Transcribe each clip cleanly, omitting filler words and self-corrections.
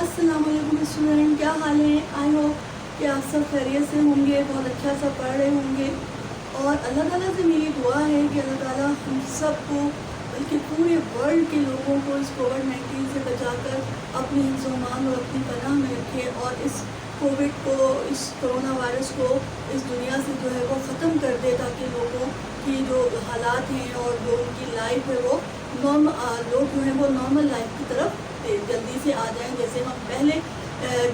अस्सलाम वालेकुम स्टूडेंट, क्या हाल है। आई होप कि आप सब खैरियत से होंगे, बहुत अच्छा सा पढ़ रहे होंगे। और अल्लाह ताला से मेरी दुआ है कि अल्लाह ताला हम सबको बल्कि पूरे वर्ल्ड के लोगों को इस कोविड-19 से बचाकर अपनी हिफ्ज़-ओ-अमान और अपनी पनाह में रखे और इस कोविड को, इस कोरोना वायरस को इस दुनिया से जो है वो ख़त्म कर दे, ताकि लोगों की जो हालात हैं और जो उनकी लाइफ है वो लोग जो है वो नॉर्मल लाइफ की तरफ जल्दी से आ जाएं। जैसे हम पहले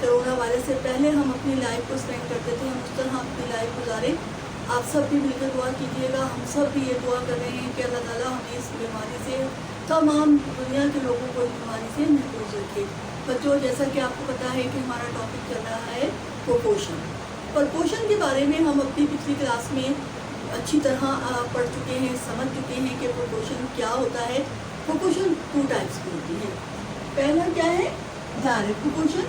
कोरोना वायरस से पहले हम अपनी लाइफ को स्पेंड करते थे, हम उस तरह अपनी लाइफ गुजारें। आप सब भी मिलकर दुआ कीजिएगा। हम सब भी ये दुआ कर रहे हैं कि अल्लाह ताला हमें इस बीमारी से, तमाम दुनिया के लोगों को इस बीमारी से महफूज रखे। बच्चों, जैसा कि आपको पता है कि हमारा टॉपिक चल रहा है प्रोपोर्शन। प्रोपोर्शन के बारे में हम अपनी पिछली क्लास में अच्छी तरह पढ़ चुके हैं, समझ चुके हैं कि प्रोपोर्शन क्या होता है। प्रोपोर्शन 2 टाइप्स की होती है। पहला क्या है, डायरेक्ट प्रोपोर्शन,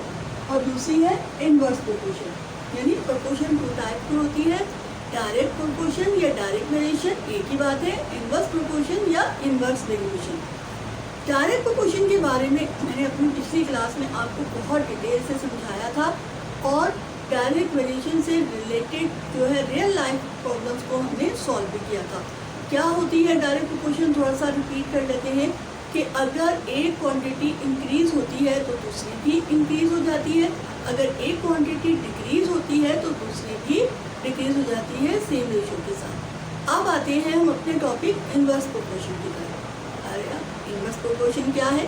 और दूसरी है इनवर्स प्रोपोर्शन। यानी प्रोपोर्शन 2 टाइप की होती है, डायरेक्ट प्रोपोर्शन या डायरेक्ट वेरिएशन एक ही बात है, इनवर्स प्रोपोर्शन या इनवर्स वेरिएशन। डायरेक्ट प्रोपोर्शन के बारे में मैंने अपनी पिछली क्लास में आपको बहुत डिटेल से समझाया था, और डायरेक्ट वेरिएशन से रिलेटेड जो है रियल लाइफ प्रॉब्लम्स को हमने सॉल्व भी किया था। क्या होती है डायरेक्ट प्रोपोर्शन, थोड़ा सा रिपीट कर लेते हैं कि अगर एक क्वांटिटी इंक्रीज़ होती है तो दूसरी भी इंक्रीज़ हो जाती है, अगर एक क्वांटिटी डिक्रीज़ होती है तो दूसरी भी डिक्रीज़ हो जाती है सेम रेशो के साथ। अब आते हैं हम अपने टॉपिक इनवर्स प्रोपोर्शन की तरफ। अरे इनवर्स प्रोपोर्शन क्या है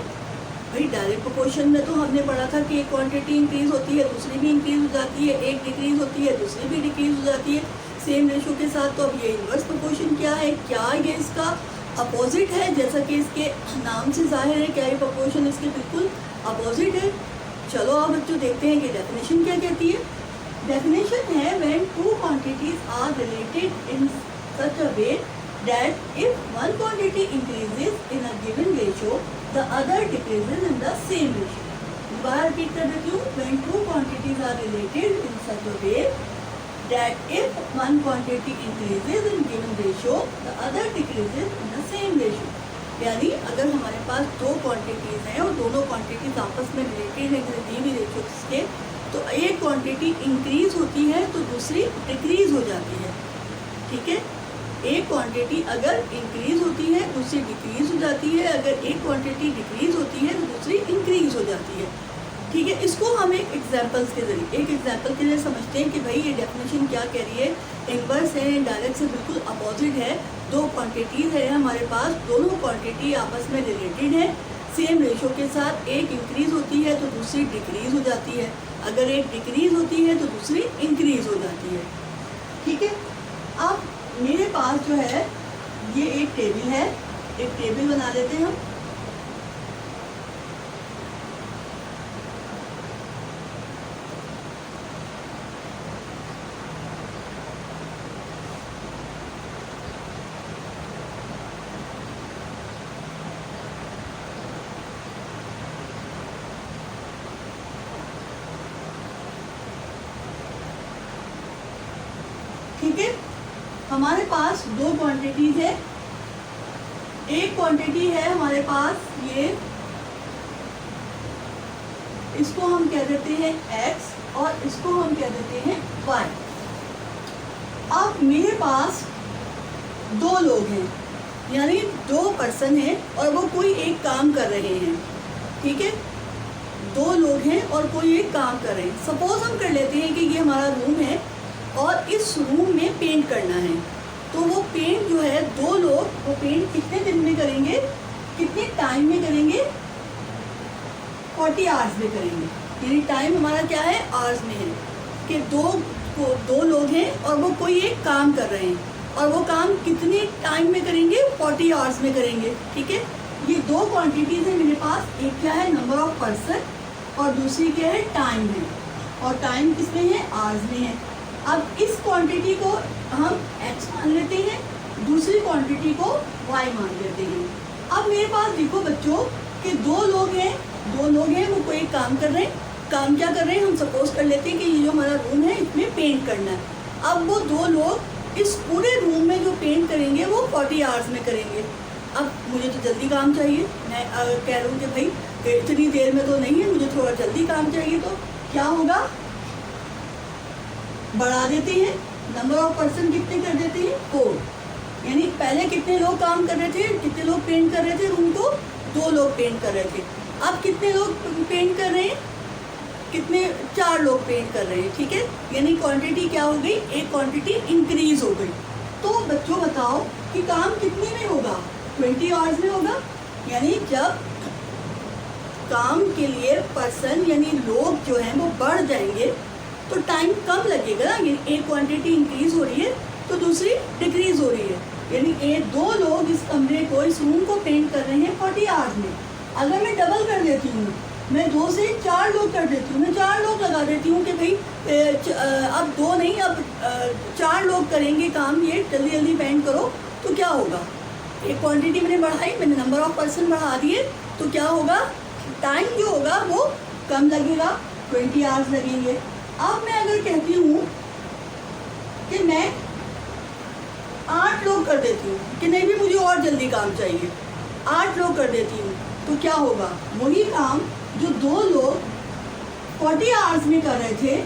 भाई? डायरेक्ट प्रोपोर्शन में तो हमने पढ़ा था कि एक क्वांटिटी इंक्रीज़ होती है दूसरी भी इंक्रीज़ हो जाती है, एक डिक्रीज़ होती है दूसरी भी डिक्रीज़ हो जाती है सेम रेशो के साथ। तो अब ये इनवर्स प्रोपोर्शन क्या है? क्या ये इसका अपोजिट है? जैसा कि इसके नाम से जाहिर है, क्या ये प्रोपोर्शन इसके बिल्कुल अपोजिट है? चलो अब बच्चों देखते हैं कि डेफिनेशन क्या कहती है। डेफिनेशन है when 2 quantities are related in such a way that if one quantity increases in a given ratio the other decreases in the same ratio। दोबारा रिपीट कर देती हूँ, when 2 quantities are related in such a way that if one quantity increases in given ratio the other decreases in the same ratio। यानी अगर हमारे पास 2 quantities हैं और दोनों क्वांटिटीज़ आपस में रिलेटेड है किसी दी हुई रेशो के, तो एक क्वांटिटी इंक्रीज होती है तो दूसरी डिक्रीज हो जाती है। ठीक है, एक क्वांटिटी अगर इंक्रीज होती है दूसरी डिक्रीज हो जाती है, अगर एक क्वांटिटी डिक्रीज होती है तो दूसरी इंक्रीज हो जाती है। ठीक है, इसको हम एक एग्जांपल्स के जरिए, एक एग्जांपल के लिए समझते हैं कि भाई ये डेफिनेशन क्या कह रही है। इनवर्स है, डायरेक्ट से बिल्कुल अपोजिट है। 2 क्वांटिटीज़ है हमारे पास, दोनों क्वांटिटी आपस में रिलेटेड है सेम रेशो के साथ। एक इंक्रीज होती है तो दूसरी डिक्रीज हो जाती है, अगर एक डिक्रीज होती है तो दूसरी इंक्रीज हो जाती है। ठीक है, अब मेरे पास जो है ये एक टेबल है, एक टेबल बना लेते हैं हम। ठीक है, हमारे पास 2 क्वांटिटीज है। एक क्वांटिटी है हमारे पास ये, इसको हम कह देते हैं x और इसको हम कह देते हैं y। अब मेरे पास 2 लोग हैं, यानी 2 पर्सन हैं और वो कोई एक काम कर रहे हैं। ठीक है, 2 लोग हैं और कोई एक काम कर रहे हैं। सपोज हम कर लेते हैं कि ये हमारा रूम है और इस रूम में पेंट करना है, तो वो पेंट जो है 2 लोग वो पेंट कितने दिन में करेंगे, कितने टाइम में करेंगे? 40 आवर्स में करेंगे। यानी टाइम हमारा क्या है, आवर्स में है कि 2 लोग हैं और वो कोई एक काम कर रहे हैं और वो काम कितने टाइम में करेंगे? 40 आवर्स में करेंगे। ठीक है, ये 2 क्वांटिटीज़ है मेरे पास। एक क्या है, नंबर ऑफ पर्सन, और दूसरी क्या है, टाइम है। और टाइम किसमें है, आवर्स में है। अब इस क्वांटिटी को हम x मान लेते हैं, दूसरी क्वांटिटी को y मान लेते हैं। अब मेरे पास देखो बच्चों कि 2 लोग हैं, वो कोई काम कर रहे हैं। काम क्या कर रहे हैं, हम सपोज कर लेते हैं कि ये जो हमारा रूम है इसमें पेंट करना है। अब वो 2 लोग इस पूरे रूम में जो पेंट करेंगे वो 40 आवर्स में करेंगे। अब मुझे तो जल्दी काम चाहिए, मैं कह रहा हूँ कि भाई इतनी देर में तो नहीं है, मुझे थोड़ा जल्दी काम चाहिए, तो क्या होगा, बढ़ा देते हैं, नंबर ऑफ पर्सन कितने कर देते हैं, 4। यानी पहले कितने लोग काम कर रहे थे, कितने लोग पेंट कर रहे थे रूम को, 2 लोग पेंट कर रहे थे। अब कितने लोग पेंट कर रहे हैं, कितने, 4 लोग पेंट कर रहे हैं, ठीक है। यानी क्वांटिटी क्या हो गई, एक क्वांटिटी इंक्रीज हो गई। तो बच्चों बताओ कि काम कितने में होगा, 20 आवर्स में होगा। यानी जब काम के लिए पर्सन यानी लोग जो हैं वो बढ़ जाएंगे तो टाइम कम लगेगा ना। यानी एक क्वांटिटी इंक्रीज हो रही है तो दूसरी डिक्रीज हो रही है। यानी 2 लोग इस कमरे को, इस रूम को पेंट कर रहे हैं 40 आवर्स में। अगर मैं डबल कर देती हूँ, मैं 2 से 4 लोग कर देती हूँ, मैं 4 लोग लगा देती हूँ कि भाई अब 2 नहीं, अब 4 लोग करेंगे काम, ये जल्दी जल्दी पेंट करो, तो क्या होगा, एक क्वांटिटी मैंने बढ़ाई, मैंने नंबर ऑफ पर्सन बढ़ा दिए, तो क्या होगा, टाइम जो होगा वो कम लगेगा, 20 आवर्स लगेंगे। अब मैं अगर कहती हूँ कि मैं 8 लोग कर देती हूँ कि नहीं भी मुझे और जल्दी काम चाहिए, 8 लोग कर देती हूँ, तो क्या होगा, वही काम जो 2 लोग 40 आवर्स में कर रहे थे,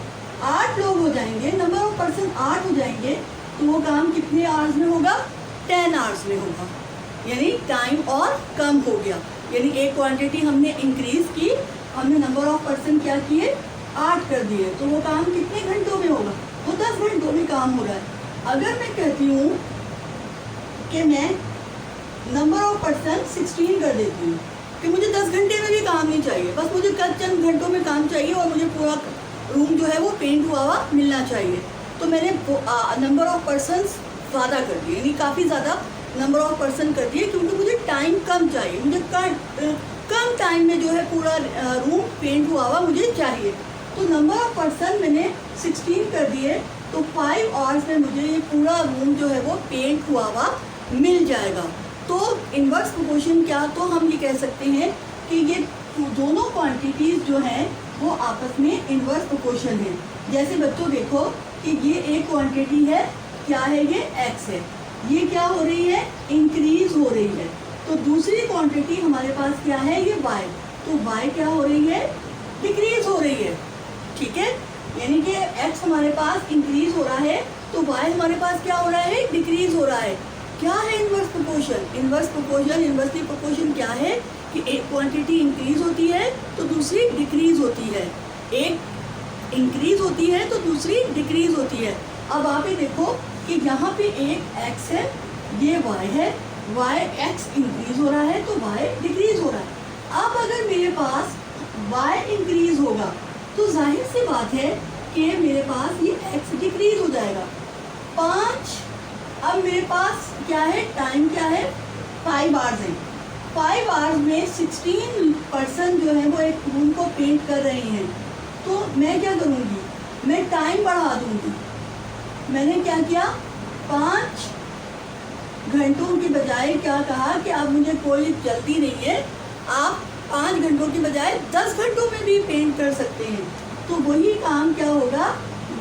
8 लोग हो जाएंगे, नंबर ऑफ पर्सन 8 हो जाएंगे, तो वो काम कितने आवर्स में होगा, 10 आवर्स में होगा। यानी टाइम और कम हो गया। यानी एक क्वांटिटी हमने इंक्रीज की, हमने नंबर ऑफ पर्सन क्या किए, 8 कर दिए, तो वो काम कितने घंटों में होगा, वो 10 घंटों में काम हो रहा है। अगर मैं कहती हूँ कि मैं नंबर ऑफ पर्सन 16 कर देती हूँ कि मुझे 10 घंटे में भी काम नहीं चाहिए, बस मुझे चंद घंटों में काम चाहिए और मुझे पूरा रूम जो है वो पेंट हुआ हुआ मिलना चाहिए, तो मैंने नंबर ऑफ पर्सन ज़्यादा कर दिए, यानी काफ़ी ज़्यादा नंबर ऑफ पर्सन कर दिए, क्योंकि मुझे टाइम कम चाहिए, मुझे कम टाइम में जो है पूरा रूम पेंट हुआ हुआ मुझे चाहिए। तो नंबर ऑफ पर्सन मैंने 16 कर दिए, तो 5 आवर्स में मुझे ये पूरा रूम जो है वो पेंट हुआ हुआ मिल जाएगा। तो इन्वर्स प्रोपोर्शन क्या, तो हम ये कह सकते हैं कि ये दोनों क्वांटिटीज़ जो हैं वो आपस में इन्वर्स प्रोपोर्शन है। जैसे बच्चों देखो कि ये एक क्वांटिटी है, क्या है, ये x है, ये क्या हो रही है, इंक्रीज हो रही है। तो दूसरी क्वांटिटी हमारे पास क्या है, ये y, तो y क्या हो रही है, डिक्रीज हो रही है, ठीक है। यानी कि x हमारे पास इंक्रीज हो रहा है, तो y हमारे पास क्या हो रहा है, डिक्रीज हो रहा है। क्या है inverse proportion, inverse proportion, inversely proportion क्या है कि एक क्वांटिटी इंक्रीज होती है तो दूसरी डिक्रीज होती है, एक इंक्रीज होती है तो दूसरी डिक्रीज होती है। अब आप ये देखो कि यहाँ पे एक x है, ये y है, y x इंक्रीज हो रहा है तो y डिक्रीज हो रहा है। अब अगर मेरे पास y इंक्रीज होगा तो जाहिर सी बात है कि मेरे पास ये x डिक्रीज हो जाएगा। 5, अब मेरे पास क्या है, टाइम क्या है, 5 आवर्स है, 5 आवर्स में 16 पर्सन जो है वो एक रूम को पेंट कर रहे हैं, तो मैं क्या करूँगी, मैं टाइम बढ़ा दूँगी। मैंने क्या किया, 5 घंटों की बजाय क्या कहा कि अब मुझे कोई जल्दी नहीं है, आप 5 घंटों की बजाय 10 घंटों में भी पेंट कर सकते हैं। तो वही काम क्या होगा,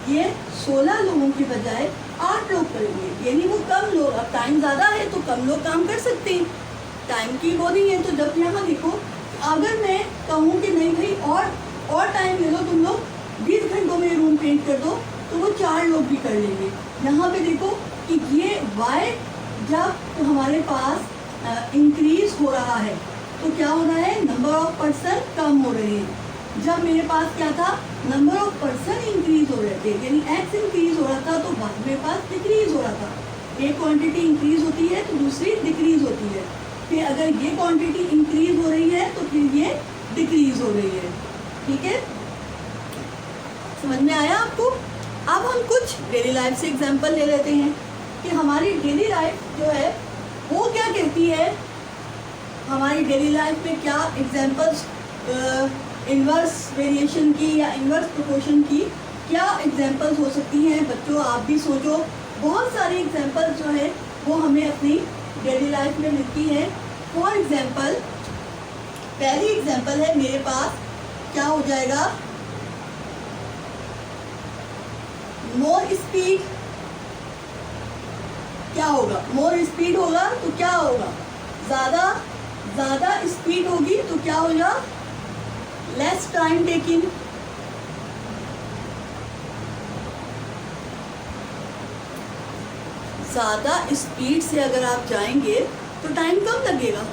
ये 16 लोगों की बजाय 8 लोग करेंगे, यानी वो कम लोग, अब टाइम ज़्यादा है तो कम लोग काम कर सकते हैं, टाइम की वो नहीं है। तो जब यहाँ देखो, अगर मैं कहूँ कि नहीं भाई और टाइम ले लो, तुम लोग 20 घंटों में रूम पेंट कर दो, तो वो 4 लोग भी कर लेंगे। यहाँ पे देखो कि ये y जब हमारे पास इंक्रीज हो रहा है तो क्या हो रहा है, नंबर ऑफ पर्सन कम हो रहे हैं। जब मेरे पास क्या था, नंबर ऑफ पर्सन इंक्रीज हो रहे थे, यानी x इंक्रीज हो रहा था तो y मेरे पास डिक्रीज हो रहा था। एक क्वांटिटी इंक्रीज होती है तो दूसरी डिक्रीज होती है, फिर अगर ये क्वांटिटी इंक्रीज हो रही है तो फिर ये डिक्रीज हो रही है, ठीक है। समझ में आया आपको। अब हम कुछ डेली लाइफ से एग्जांपल ले लेते हैं कि हमारी डेली लाइफ जो है वो क्या कहती है, हमारी डेली लाइफ में क्या एग्जांपल्स इन्वर्स वेरिएशन की या इन्वर्स प्रोपोर्शन की क्या एग्जांपल्स हो सकती हैं। बच्चों आप भी सोचो, बहुत सारी एग्जांपल्स जो है वो हमें अपनी डेली लाइफ में मिलती है। फॉर एग्जांपल, पहली एग्जांपल है मेरे पास, क्या हो जाएगा, मोर स्पीड, क्या होगा, मोर स्पीड होगा तो क्या होगा, ज़्यादा स्पीड होगी तो क्या होगा, लेस टाइम टेकिंग। ज़्यादा स्पीड से अगर आप जाएंगे तो टाइम कम लगेगा।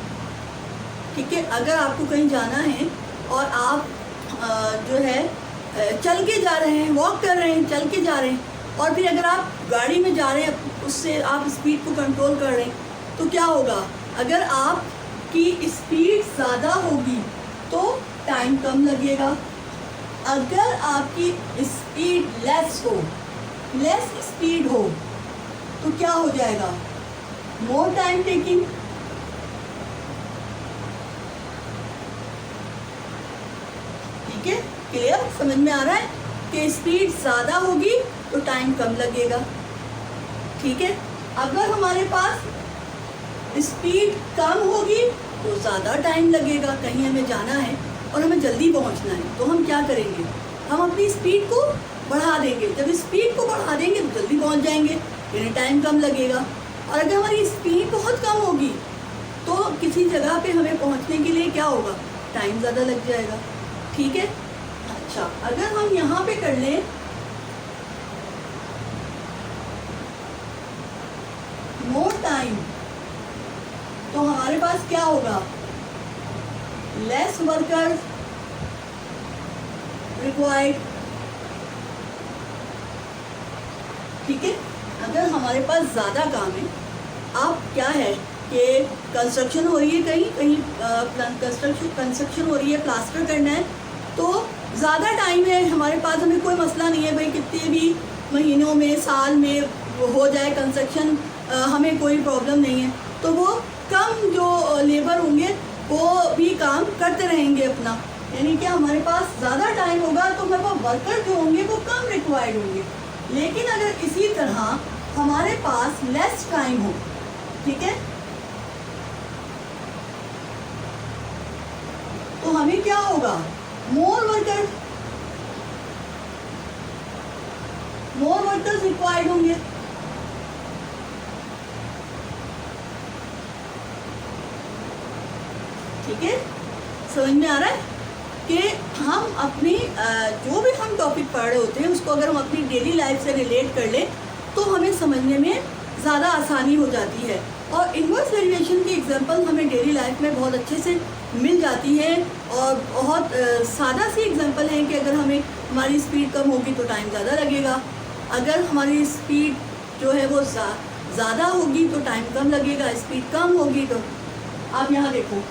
ठीक है, अगर आपको कहीं जाना है और आप जो है चल के जा रहे हैं, वॉक कर रहे हैं, चल के जा रहे हैं, और फिर अगर आप गाड़ी में जा रहे हैं, उससे आप स्पीड को कंट्रोल कर रहे हैं, तो क्या होगा, अगर आपकी स्पीड ज़्यादा होगी तो टाइम कम लगेगा। अगर आपकी स्पीड लेस हो, लेस स्पीड हो, तो क्या हो जाएगा, मोर टाइम टेकिंग। ठीक है, क्लियर, समझ में आ रहा है कि स्पीड ज़्यादा होगी तो टाइम कम लगेगा। ठीक है, अगर हमारे पास स्पीड कम होगी तो ज़्यादा टाइम लगेगा। कहीं हमें जाना है और हमें जल्दी पहुंचना है तो हम क्या करेंगे, हम अपनी स्पीड को बढ़ा देंगे। जब स्पीड को बढ़ा देंगे तो जल्दी पहुंच जाएंगे, यानी टाइम कम लगेगा। और अगर हमारी स्पीड बहुत कम होगी तो किसी जगह पे हमें पहुंचने के लिए क्या होगा, टाइम ज़्यादा लग जाएगा। ठीक है, अच्छा, अगर हम यहाँ पे कर लें मोर टाइम, तो हमारे पास क्या होगा, लेस वर्कर्स रिक्वायर्ड। ठीक है, अगर हमारे पास ज़्यादा काम है, आप क्या है कि कंस्ट्रक्शन हो रही है, कहीं कहीं कंस्ट्रक्शन हो रही है, प्लास्टर करना है, तो ज़्यादा टाइम है हमारे पास, हमें कोई मसला नहीं है भाई, कितने भी महीनों में, साल में हो जाए कंस्ट्रक्शन, हमें कोई प्रॉब्लम नहीं है। तो वो कम जो लेबर होंगे वो भी काम करते रहेंगे अपना, यानी कि हमारे पास ज़्यादा टाइम होगा तो हमारे पास वर्कर जो होंगे वो कम रिक्वायर्ड होंगे। लेकिन अगर इसी तरह हमारे पास लेस टाइम हो, ठीक है, तो हमें क्या होगा, मोर वर्कर्स रिक्वायर्ड होंगे। ठीक है, समझ में आ रहा है कि हम अपनी जो भी हम टॉपिक पढ़ रहे होते हैं उसको अगर हम अपनी डेली लाइफ से रिलेट कर लें तो हमें समझने में ज़्यादा आसानी हो जाती है। और इन्वर्स वेरिएशन की एग्जांपल हमें डेली लाइफ में बहुत अच्छे से मिल जाती है, और बहुत सादा सी एग्जांपल है कि अगर हमारी स्पीड कम होगी तो टाइम ज़्यादा लगेगा, अगर हमारी स्पीड जो है वो ज़्यादा होगी तो टाइम कम लगेगा, स्पीड कम होगी तो आप यहाँ देखो,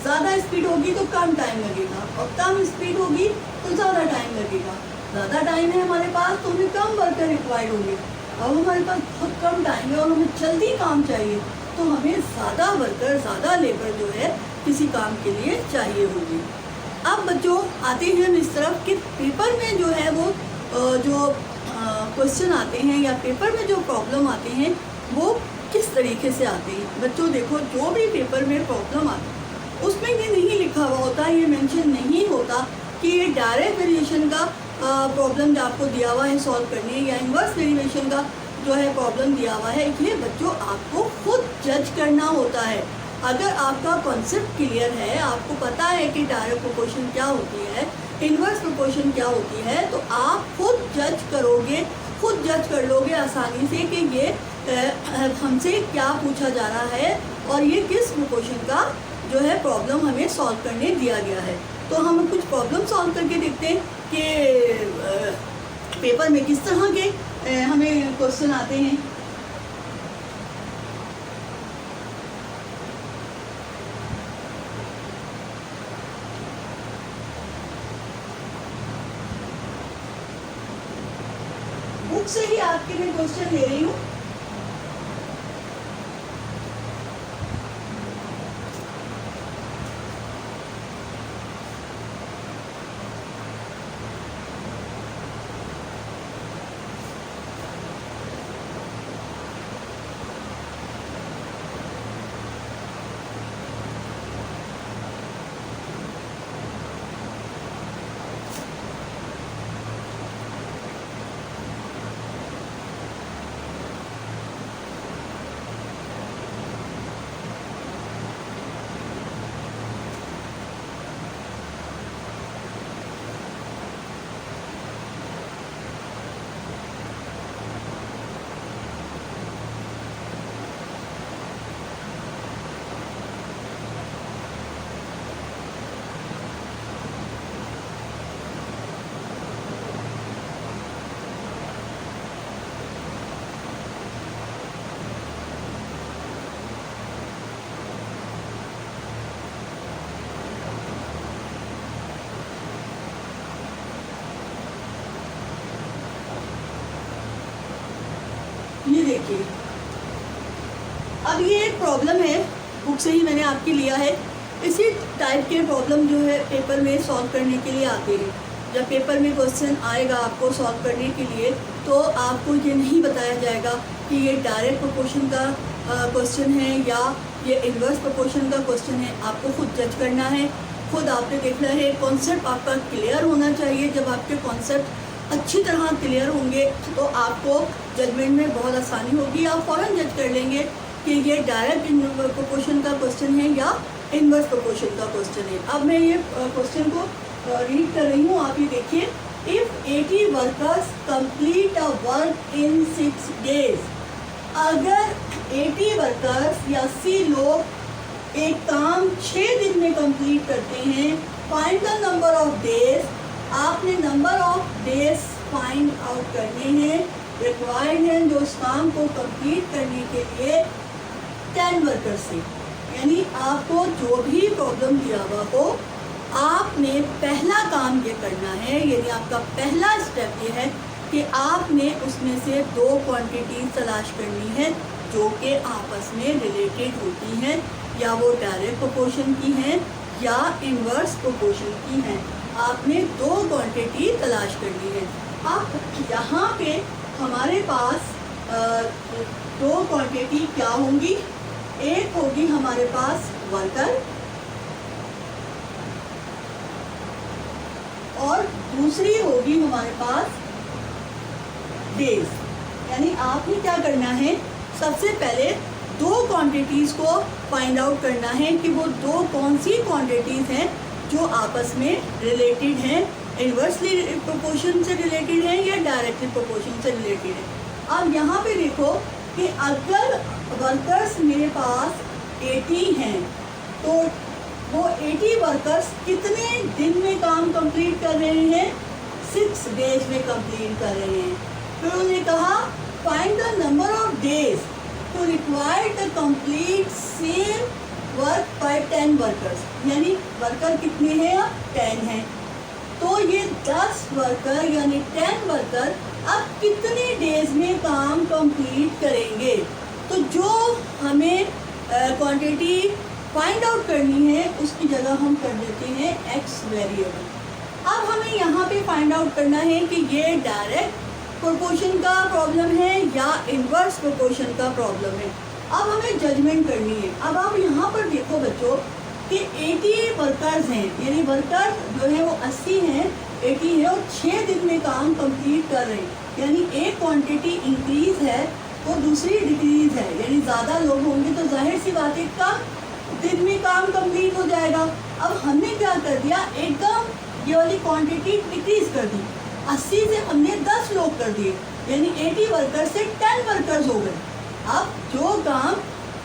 ज़्यादा स्पीड होगी तो कम टाइम लगेगा, और कम स्पीड होगी तो ज़्यादा टाइम लगेगा। ज़्यादा टाइम है हमारे पास तो हमें कम वर्कर रिक्वायर्ड होंगे, अब हमारे पास बहुत कम टाइम है और हमें जल्दी काम चाहिए तो हमें ज़्यादा वर्कर, ज़्यादा लेबर जो है किसी काम के लिए चाहिए होगी। अब बच्चों आते हैं हम इस तरफ कि पेपर में जो है वो जो क्वेश्चन आते हैं या पेपर में जो प्रॉब्लम आते हैं वो किस तरीके से आते हैं। बच्चों देखो, जो भी पेपर में प्रॉब्लम आती है उसमें ये नहीं लिखा हुआ होता, ये मेंशन नहीं होता कि ये डायरेक्ट वेरिएशन का प्रॉब्लम जो आपको दिया हुआ है सॉल्व करने, या इन्वर्स वेरिएशन का जो है प्रॉब्लम दिया हुआ है। इसलिए बच्चों आपको खुद जज करना होता है। अगर आपका कॉन्सेप्ट क्लियर है, आपको पता है कि डायरेक्ट प्रोपोर्शन क्या होती है, इन्वर्स प्रोपोर्शन क्या होती है, तो आप खुद जज करोगे, खुद जज कर लोगे आसानी से कि ये हमसे क्या पूछा जा रहा है और ये किस प्रोपोर्शन का जो है प्रॉब्लम हमें सॉल्व करने दिया गया है। तो हम कुछ प्रॉब्लम सॉल्व करके देखते हैं कि पेपर में किस तरह के हमें क्वेश्चन आते हैं। बुक से ही आपके मैं क्वेश्चन ले रही हूँ। ये देखिए, अब ये एक प्रॉब्लम है, बुक से ही मैंने आपके लिया है। इसी टाइप के प्रॉब्लम जो है पेपर में सॉल्व करने के लिए आते हैं। जब पेपर में क्वेश्चन आएगा आपको सॉल्व करने के लिए, तो आपको ये नहीं बताया जाएगा कि ये डायरेक्ट प्रोपोर्शन का क्वेश्चन है या ये इन्वर्स प्रोपोर्शन का क्वेश्चन है। आपको खुद जज करना है, खुद आपने देखना है। कॉन्सेप्ट आपका क्लियर होना चाहिए। जब आपके कॉन्सेप्ट अच्छी तरह क्लियर होंगे तो आपको जजमेंट में बहुत आसानी होगी। आप फ़ौरन जज कर लेंगे कि ये डायरेक्ट प्रोपोर्शन का क्वेश्चन है या इन्वर्स प्रोपोर्शन का क्वेश्चन है। अब मैं ये क्वेश्चन को रीड कर रही हूँ, आप ये देखिए। If 80 workers complete a work in 6 days, अगर 80 वर्कर्स या 80 लोग एक काम 6 दिन में कंप्लीट करते हैं, find the number of days, आपने number of days find out करने हैं, रिक्वायर्ड हैं जो उस काम को कंप्लीट करने के लिए 10 वर्कर्स से। यानी आपको जो भी प्रॉब्लम दिया हुआ हो, आपने पहला काम ये करना है, यानी आपका पहला स्टेप ये है कि आपने उसमें से 2 क्वांटिटी तलाश करनी है जो कि आपस में रिलेटेड होती हैं, या वो डायरेक्ट प्रोपोर्शन की हैं या इन्वर्स प्रोपोर्शन की हैं। आपने 2 क्वांटिटी तलाश करनी है। अब यहाँ पे हमारे पास 2 क्वांटिटी क्या होंगी? एक होगी हमारे पास वर्कर और दूसरी होगी हमारे पास डेज। यानी आपने क्या करना है, सबसे पहले 2 क्वांटिटीज़ को फाइंड आउट करना है कि वो 2 कौन सी क्वांटिटीज़ हैं जो आपस में रिलेटेड हैं, इन्वर्सली प्रोपोर्शन से रिलेटेड हैं या डायरेक्टली प्रोपोर्शन से रिलेटेड है। अब यहाँ पे देखो कि अगर वर्कर्स मेरे पास 80 हैं, तो वो 80 वर्कर्स कितने दिन में काम कंप्लीट कर रहे हैं? 6 डेज में कंप्लीट कर रहे हैं। फिर उन्होंने कहा find the number of days to require to complete same work by 10 workers. यानी वर्कर कितने हैं? अब 10 हैं। तो ये 10 वर्कर यानी 10 वर्कर अब कितने डेज में काम कंप्लीट करेंगे? तो जो हमें क्वांटिटी फाइंड आउट करनी है उसकी जगह हम कर देते हैं एक्स वेरिएबल। अब हमें यहाँ पे फाइंड आउट करना है कि ये डायरेक्ट प्रोपोर्शन का प्रॉब्लम है या इन्वर्स प्रोपोर्शन का प्रॉब्लम है। अब हमें जजमेंट करनी है। अब आप यहाँ पर देखो बच्चों कि 80 वर्कर्स हैं, यानी वर्कर जो है वो 80 हैं, 80 है और 6 दिन में काम कंप्लीट कर रहे हैं। यानी एक क्वांटिटी इंक्रीज है और दूसरी डिक्रीज है, यानी ज़्यादा लोग होंगे तो जाहिर सी बात है कम दिन में काम कंप्लीट हो जाएगा। अब हमने क्या कर दिया, एकदम ये वाली क्वांटिटी डिक्रीज कर दी। 80 से हमने 10 लोग कर दिए, यानी 80 वर्कर से 10 वर्कर्स हो गए। अब जो काम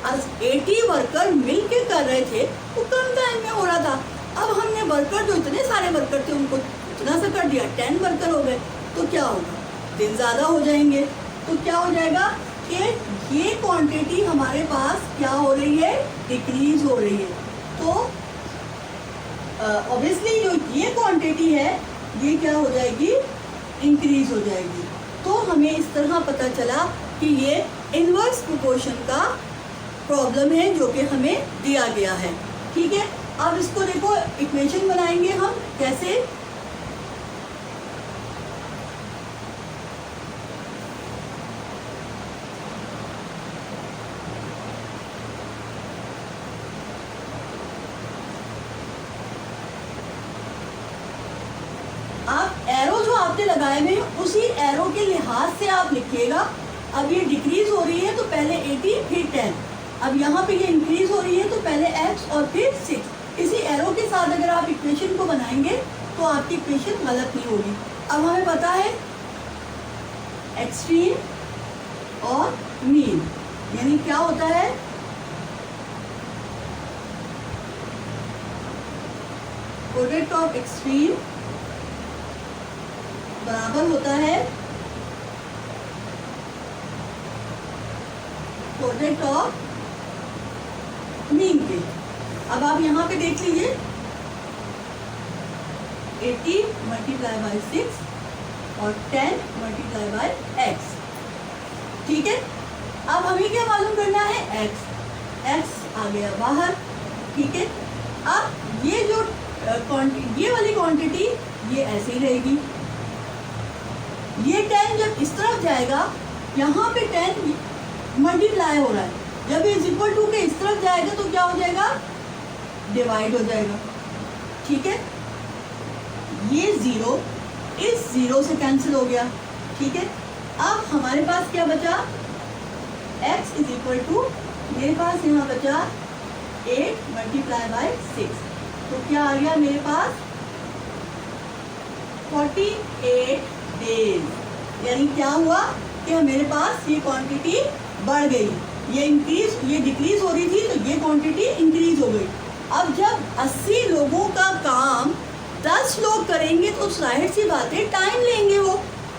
80 वर्कर मिल के कर रहे थे वो कम टाइम में हो रहा था। अब हमने वर्कर जो इतने सारे वर्कर थे उनको इतना सा कर दिया, 10 वर्कर हो गए, तो क्या होगा? दिन ज़्यादा हो जाएंगे। तो क्या हो जाएगा कि ये क्वांटिटी हमारे पास क्या हो रही है? डिक्रीज हो रही है। तो ऑब्वियसली जो ये क्वांटिटी है ये क्या हो जाएगी? इंक्रीज हो जाएगी। तो हमें इस तरह पता चला कि ये इन्वर्स प्रोपोर्शन का प्रॉब्लम है जो कि हमें दिया गया है। ठीक है, अब इसको देखो इक्वेशन बनाएंगे हम कैसे। आप एरो जो आपने लगाए हुए हैं उसी एरो के लिहाज से आप लिखिएगा। अब ये डिक्रीज हो रही है तो पहले 80 फिर 10। अब यहाँ पे ये इंक्रीज हो रही है तो पहले x और फिर 6। इसी एरो के साथ अगर आप इक्वेशन को बनाएंगे तो आपकी इक्वेशन गलत नहीं होगी। अब हमें पता है एक्सट्रीम और मीन, यानी क्या होता है? प्रोडक्ट ऑफ एक्सट्रीम बराबर होता है प्रोडक्ट ऑफ मीन के। अब आप यहाँ पे देख लीजिए 80 मल्टीप्लाई बाई 6 और 10 मल्टीप्लाई बाई x। ठीक है। अब हमें क्या मालूम करना है, एक्स आ गया बाहर, ठीक है। अब ये जो ये वाली क्वांटिटी ये ऐसे ही रहेगी। ये 10 जब इस तरफ जाएगा, यहाँ पे 10 मल्टीप्लाई हो रहा है, जब इज इक्वल टू के इस तरफ जाएगा तो क्या हो जाएगा, डिवाइड हो जाएगा, ठीक है। ये 0 इस 0 से कैंसिल हो गया, ठीक है। अब हमारे पास क्या बचा, x इज इक्वल टू, मेरे पास यहाँ बचा 8 मल्टीप्लाई बाई 6, तो क्या आ गया मेरे पास 48 डेज। यानी क्या हुआ कि मेरे पास ये क्वांटिटी बढ़ गई, ये डिक्रीज हो रही थी तो ये क्वांटिटी इंक्रीज हो गई। अब जब 80 लोगों का काम 10 लोग करेंगे तो जाहिर सी बात है टाइम लेंगे वो,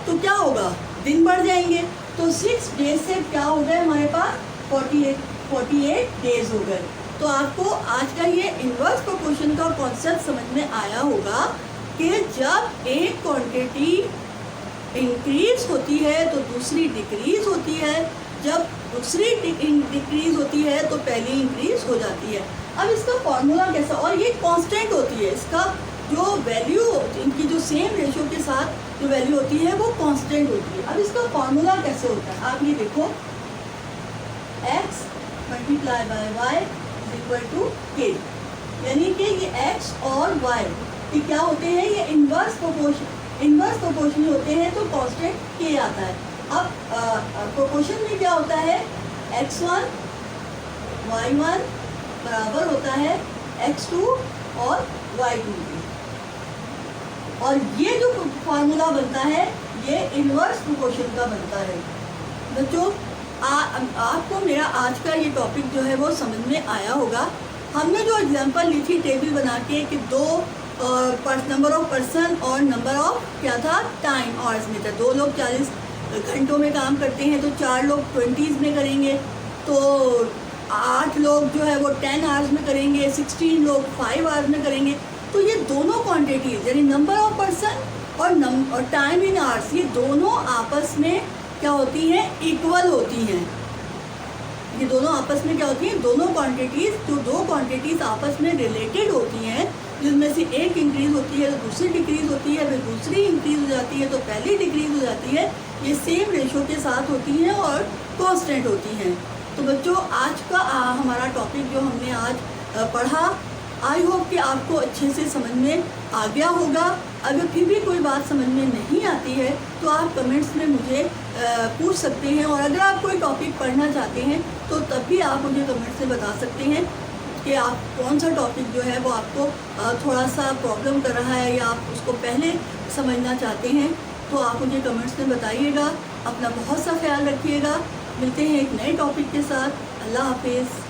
तो क्या होगा, दिन बढ़ जाएंगे। तो 6 डेज से क्या हो गए हमारे पास 48 डेज हो गए। तो आपको आज का ये इन्वर्स प्रोपोर्शन का कॉन्सेप्ट समझ में आया होगा कि जब एक क्वांटिटी इंक्रीज होती है तो दूसरी डिक्रीज होती है, जब दूसरी डिक्रीज होती है तो पहली इंक्रीज हो जाती है। अब इसका फॉर्मूला कैसा, और ये कांस्टेंट होती है, इसका जो वैल्यू इनकी जो सेम रेशियो के साथ जो वैल्यू होती है वो कांस्टेंट होती है। अब इसका फॉर्मूला कैसे होता है, आप ये देखो, x multiply by y is equal to k, यानी कि ये x और y ये क्या होते हैं, ये इन्वर्स प्रोपोर्शन होते हैं, तो कांस्टेंट k आता है। अब प्रोपोर्शन में क्या होता है, x1 y1 बराबर होता है x2 और y2 के, और ये जो फार्मूला बनता है ये इन्वर्स प्रोपोर्शन का बनता है। बच्चों आपको मेरा आज का ये टॉपिक जो है वो समझ में आया होगा। हमने जो एग्जांपल ली थी टेबल बना के कि नंबर ऑफ पर्सन और नंबर ऑफ क्या था, टाइम आवर्स में था। 2 लोग 40 घंटों में काम करते हैं तो 4 लोग 20s में करेंगे, तो 8 लोग जो है वो 10 आवर्स में करेंगे, 16 लोग 5 आवर्स में करेंगे। तो ये दोनों क्वांटिटीज यानी नंबर ऑफ पर्सन और टाइम इन आवर्स, ये दोनों आपस में क्या होती हैं, इक्वल होती हैं। ये दोनों आपस में क्या होती हैं, दोनों क्वांटिटीज, जो 2 क्वांटिटीज आपस में रिलेटेड होती हैं, जिनमें से एक इंक्रीज होती है तो दूसरी डिक्रीज होती है, फिर दूसरी इंक्रीज हो जाती है तो पहली डिक्रीज हो जाती है। ये सेम रेशो के साथ होती हैं और कांस्टेंट होती हैं। तो बच्चों आज का हमारा टॉपिक जो हमने आज पढ़ा, आई होप कि आपको अच्छे से समझ में आ गया होगा। अगर फिर भी कोई बात समझ में नहीं आती है तो आप कमेंट्स में मुझे पूछ सकते हैं, और अगर आप कोई टॉपिक पढ़ना चाहते हैं तो तब भी आप मुझे कमेंट्स में बता सकते हैं कि आप कौन सा टॉपिक जो है वो आपको थोड़ा सा प्रॉब्लम कर रहा है या आप उसको पहले समझना चाहते हैं, तो आप मुझे कमेंट्स में बताइएगा। अपना बहुत सा ख्याल रखिएगा। मिलते हैं एक नए टॉपिक के साथ। अल्लाह हाफिज़।